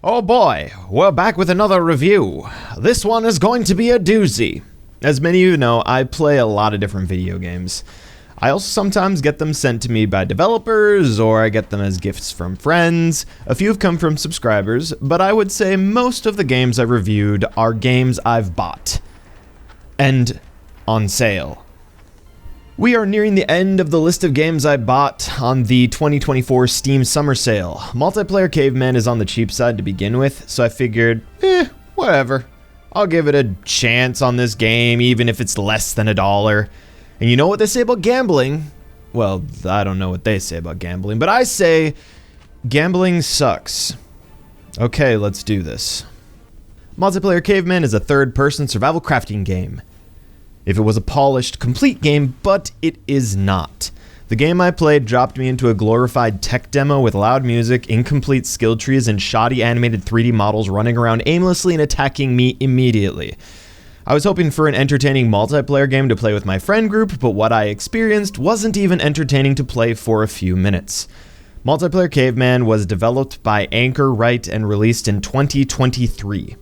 Oh boy, we're back with another review. This one is going to be a doozy. As many of you know, I play a lot of different video games. I also sometimes get them sent to me by developers, or I get them as gifts from friends. A few have come from subscribers, but I would say most of the games I've reviewed are games I've bought. And on sale. We are nearing the end of the list of games I bought on the 2024 Steam Summer Sale. Multiplayer Caveman is on the cheap side to begin with, so I figured, whatever. I'll give it a chance on this game, even if it's less than $1. And you know what they say about gambling? Well, I don't know what they say about gambling, but I say gambling sucks. Okay, let's do this. Multiplayer Caveman is a third-person survival crafting game. If it was a polished, complete game, but it is not. The game I played dropped me into a glorified tech demo with loud music, incomplete skill trees, and shoddy animated 3D models running around aimlessly and attacking me immediately. I was hoping for an entertaining multiplayer game to play with my friend group, but what I experienced wasn't even entertaining to play for a few minutes. Multiplayer Caveman was developed by Archor Wright and released in 2023.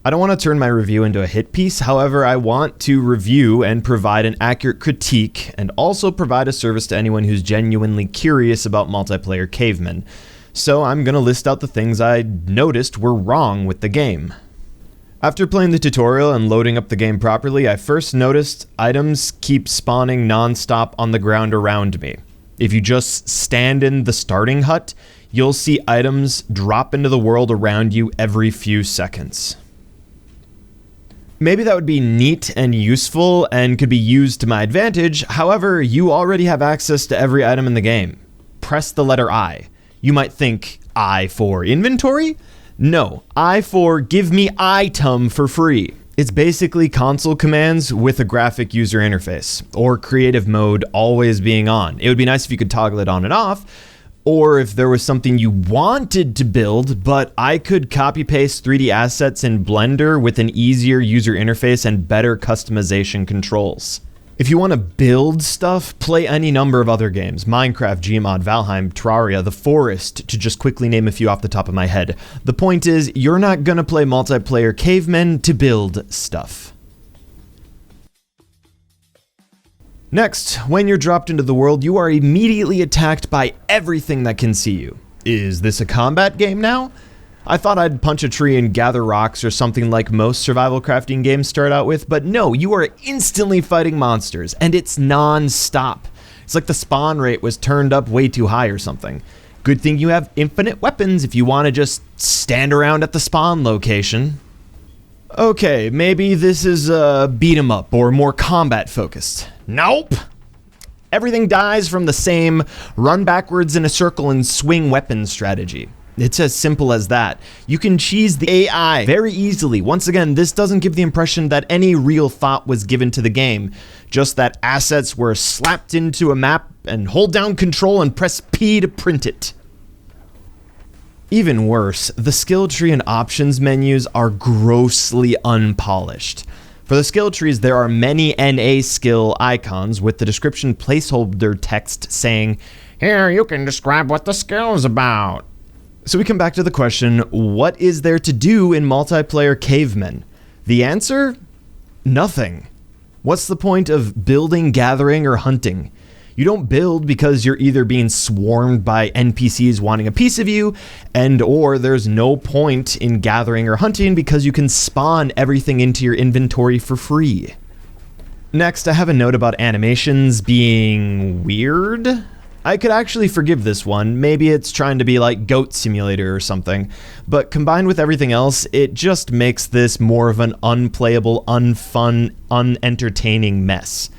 I don't want to turn my review into a hit piece, however, I want to review and provide an accurate critique, and also provide a service to anyone who's genuinely curious about multiplayer Cavemen. So I'm going to list out the things I noticed were wrong with the game. After playing the tutorial and loading up the game properly, I first noticed items keep spawning non-stop on the ground around me. If you just stand in the starting hut, you'll see items drop into the world around you every few seconds. Maybe that would be neat and useful and could be used to my advantage, however, you already have access to every item in the game. Press the letter I. You might think, I for inventory? No, I for give me item for free. It's basically console commands with a graphic user interface, or creative mode always being on. It would be nice if you could toggle it on and off, or if there was something you wanted to build, but I could copy-paste 3D assets in Blender with an easier user interface and better customization controls. If you want to build stuff, play any number of other games. Minecraft, Gmod, Valheim, Terraria, The Forest, to just quickly name a few off the top of my head. The point is, you're not gonna play multiplayer Cavemen to build stuff. Next, when you're dropped into the world, you are immediately attacked by everything that can see you. Is this a combat game now? I thought I'd punch a tree and gather rocks or something like most survival crafting games start out with, but no, you are instantly fighting monsters, and it's non-stop. It's like the spawn rate was turned up way too high or something. Good thing you have infinite weapons if you want to just stand around at the spawn location. Okay, maybe this is a beat 'em up or more combat focused. Nope! Everything dies from the same run backwards in a circle and swing weapon strategy. It's as simple as that. You can cheese the AI very easily. Once again, this doesn't give the impression that any real thought was given to the game, just that assets were slapped into a map and hold down control and press P to print it. Even worse, the skill tree and options menus are grossly unpolished. For the skill trees, there are many NA skill icons with the description placeholder text saying, "Here, you can describe what the skill is about." So we come back to the question, what is there to do in multiplayer Cavemen? The answer? Nothing. What's the point of building, gathering, or hunting? You don't build because you're either being swarmed by NPCs wanting a piece of you, or there's no point in gathering or hunting because you can spawn everything into your inventory for free. Next, I have a note about animations being weird. I could actually forgive this one. Maybe it's trying to be like Goat Simulator or something, but combined with everything else, it just makes this more of an unplayable, unfun, unentertaining mess.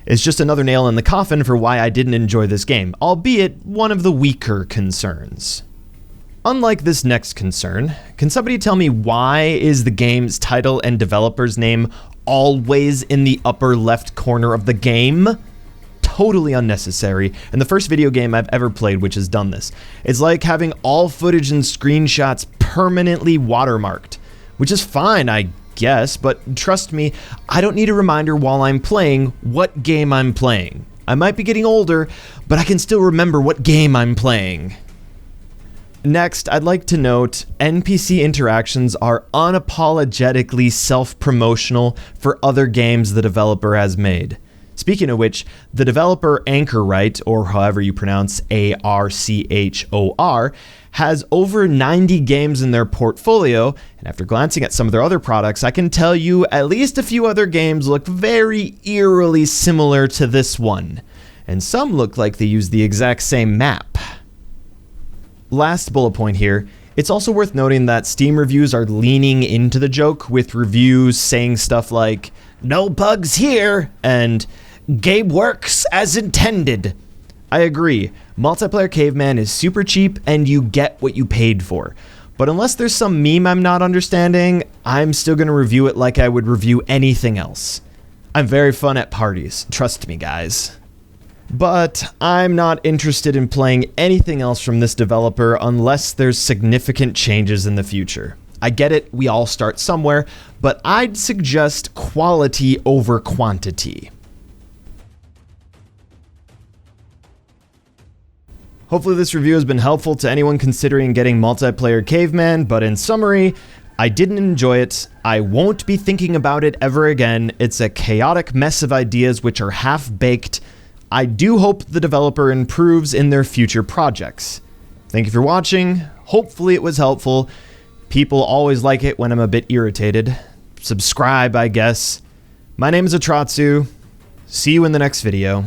It's just another nail in the coffin for why I didn't enjoy this game, albeit one of the weaker concerns. Unlike this next concern, can somebody tell me why is the game's title and developer's name always in the upper left corner of the game? Totally unnecessary, and the first video game I've ever played which has done this. It's like having all footage and screenshots permanently watermarked. which is fine, I guess, but trust me, I don't need a reminder while I'm playing what game I'm playing. I might be getting older, but I can still remember what game I'm playing. Next, I'd like to note, NPC interactions are unapologetically self-promotional for other games the developer has made. Speaking of which, the developer Archor Wright, or however you pronounce Archor, has over 90 games in their portfolio, and after glancing at some of their other products, I can tell you at least a few other games look very eerily similar to this one, and some look like they use the exact same map. Last bullet point here, it's also worth noting that Steam reviews are leaning into the joke with reviews saying stuff like, "No bugs here," and "Game works as intended." I agree, multiplayer Caveman is super cheap and you get what you paid for. But unless there's some meme I'm not understanding, I'm still gonna review it like I would review anything else. I'm very fun at parties, trust me guys. But I'm not interested in playing anything else from this developer unless there's significant changes in the future. I get it, we all start somewhere, but I'd suggest quality over quantity. Hopefully this review has been helpful to anyone considering getting multiplayer Caveman, but in summary, I didn't enjoy it, I won't be thinking about it ever again, it's a chaotic mess of ideas which are half-baked. I do hope the developer improves in their future projects. Thank you for watching, hopefully it was helpful. People always like it when I'm a bit irritated. Subscribe, I guess. My name is Atratzu. See you in the next video.